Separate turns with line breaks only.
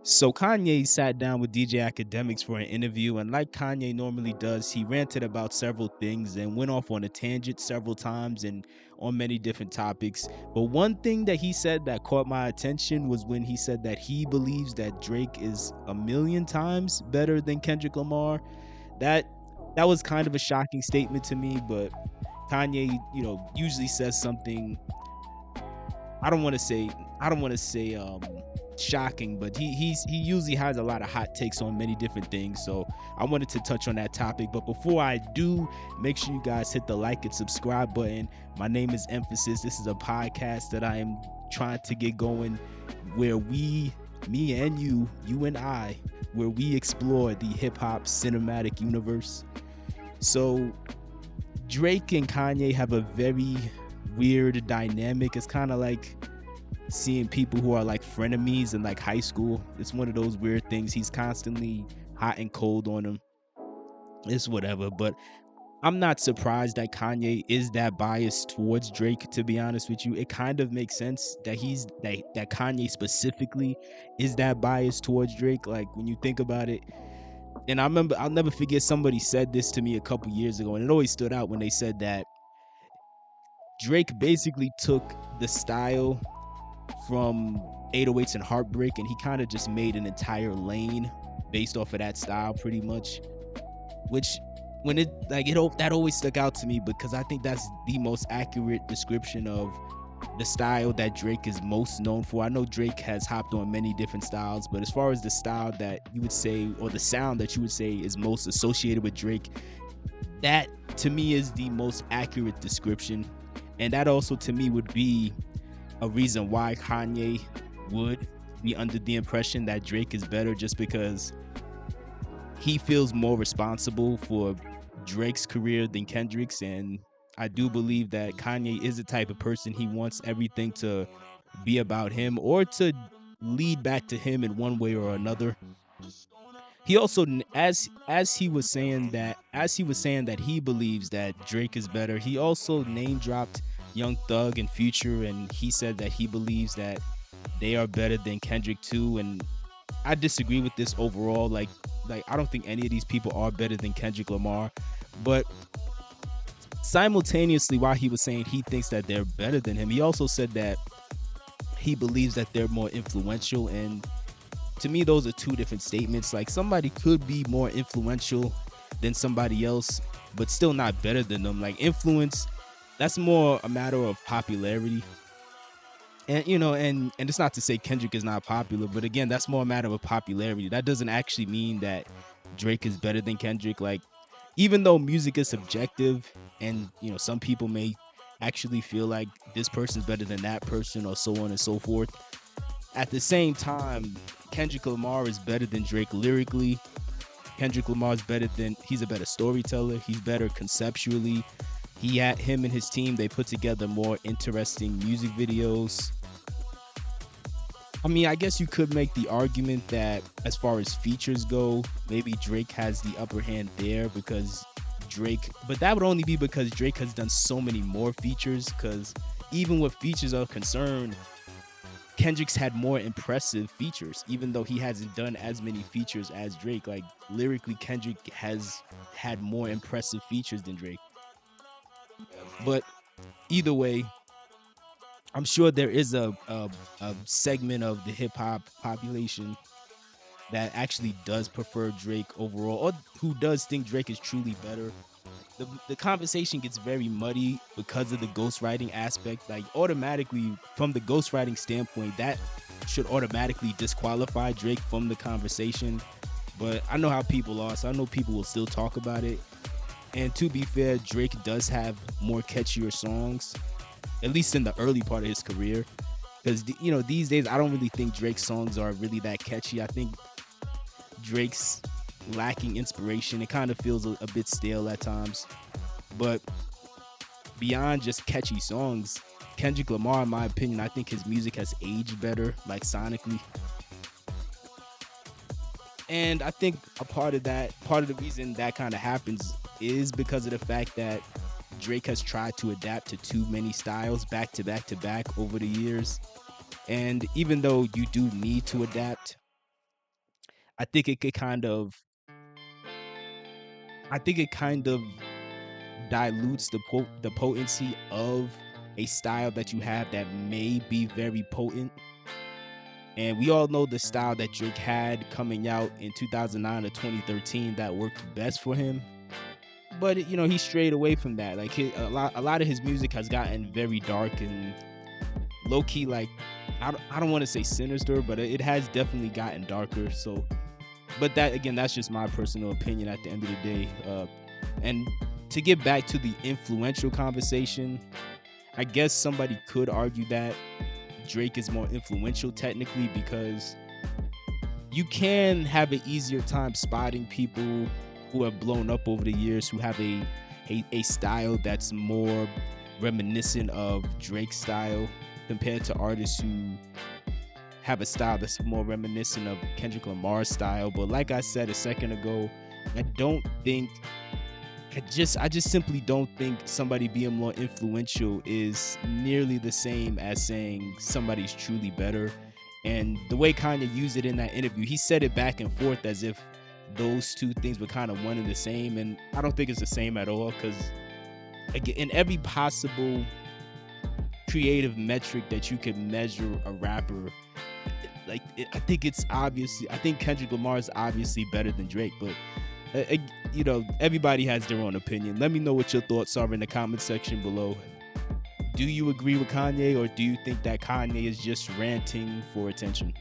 So Kanye sat down with DJ Akademiks for an interview, and like Kanye normally does, he ranted about several things and went off on a tangent several times and on many different topics. But one thing that he said that caught my attention was when he said that he believes that Drake is a million times better than Kendrick Lamar. That that was kind of a shocking statement to me, but Kanye, usually says something. I don't want to say I don't want to say shocking, but he usually has a lot of hot takes on many different things. So I wanted to touch on that topic. But before I do, make sure you guys hit the like and subscribe button. My name is Mfasis. This is a podcast that I am trying to get going where me and you and I, where we explore the hip hop cinematic universe. So Drake and Kanye have a very weird dynamic. It's kind of like seeing people who are like frenemies in like high school. It's one of those weird things. He's constantly hot and cold on them. It's whatever, but I'm not surprised that Kanye is that biased towards Drake, to be honest with you. It kind of makes sense that that Kanye specifically is that biased towards Drake, like when you think about it. And I remember, I'll never forget, somebody said this to me a couple years ago, and it always stood out when they said that Drake basically took the style from 808s and Heartbreak, and he kind of just made an entire lane based off of that style, pretty much. Which, when that always stuck out to me because I think that's the most accurate description of the style that Drake is most known for. I know Drake has hopped on many different styles, but as far as the style that you would say, or the sound that you would say is most associated with Drake, that to me is the most accurate description. And that also to me would be a reason why Kanye would be under the impression that Drake is better, just because he feels more responsible for Drake's career than Kendrick's. And I do believe that Kanye is the type of person, he wants everything to be about him or to lead back to him in one way or another. He also, as he was saying that he believes that Drake is better, he also name dropped Young Thug and Future, and he said that he believes that they are better than Kendrick too. And I disagree with this overall. Like I don't think any of these people are better than Kendrick Lamar. But simultaneously, while he was saying he thinks that they're better than him, he also said that he believes that they're more influential. And to me, those are two different statements. Like, somebody could be more influential than somebody else, but still not better than them. Like, influence, that's more a matter of popularity. And and it's not to say Kendrick is not popular, but again, that's more a matter of popularity. That doesn't actually mean that Drake is better than Kendrick. Like, even though music is subjective, and some people may actually feel like this person's better than that person, or so on and so forth, at the same time, Kendrick Lamar is better than Drake lyrically. Kendrick Lamar is he's a better storyteller. He's better conceptually. Him and his team, they put together more interesting music videos. I mean, I guess you could make the argument that as far as features go, maybe Drake has the upper hand there, because but that would only be because Drake has done so many more features. Because even with features are concerned, Kendrick's had more impressive features, even though he hasn't done as many features as Drake. Like, lyrically, Kendrick has had more impressive features than Drake. But either way, I'm sure there is a segment of the hip hop population that actually does prefer Drake overall, or who does think Drake is truly better. The conversation gets very muddy because of the ghostwriting aspect. Like, automatically, from the ghostwriting standpoint, that should automatically disqualify Drake from the conversation. But I know how people are, so I know people will still talk about it. And to be fair, Drake does have more catchier songs, at least in the early part of his career. Because these days, I don't really think Drake's songs are really that catchy. I think Drake's lacking inspiration. It kind of feels a bit stale at times. But beyond just catchy songs, Kendrick Lamar, in my opinion, I think his music has aged better, like sonically. And I think part of the reason that kind of happens is because of the fact that Drake has tried to adapt to too many styles back to back to back over the years. And even though you do need to adapt, I think it could kind of I think it kind of dilutes the potency of a style that you have that may be very potent. And we all know the style that Drake had coming out in 2009 or 2013 that worked best for him. But you know, he strayed away from that. Like a lot of his music has gotten very dark and low key. Like I don't want to say sinister, but it has definitely gotten darker. So, but that again, that's just my personal opinion. At the end of the day, and to get back to the influential conversation, I guess somebody could argue that Drake is more influential technically because you can have an easier time spotting people who have blown up over the years who have a style that's more reminiscent of Drake's style compared to artists who have a style that's more reminiscent of Kendrick Lamar's style. But like I said a second ago, I don't think I just simply don't think somebody being more influential is nearly the same as saying somebody's truly better. And the way Kanye used it in that interview, he said it back and forth as if those two things were kind of one and the same. And I don't think it's the same at all because again, in every possible creative metric that you could measure a rapper, I think it's obviously, I think Kendrick Lamar is obviously better than Drake, but you know, everybody has their own opinion. Let me know what your thoughts are in the comment section below. Do you agree with Kanye, or do you think that Kanye is just ranting for attention?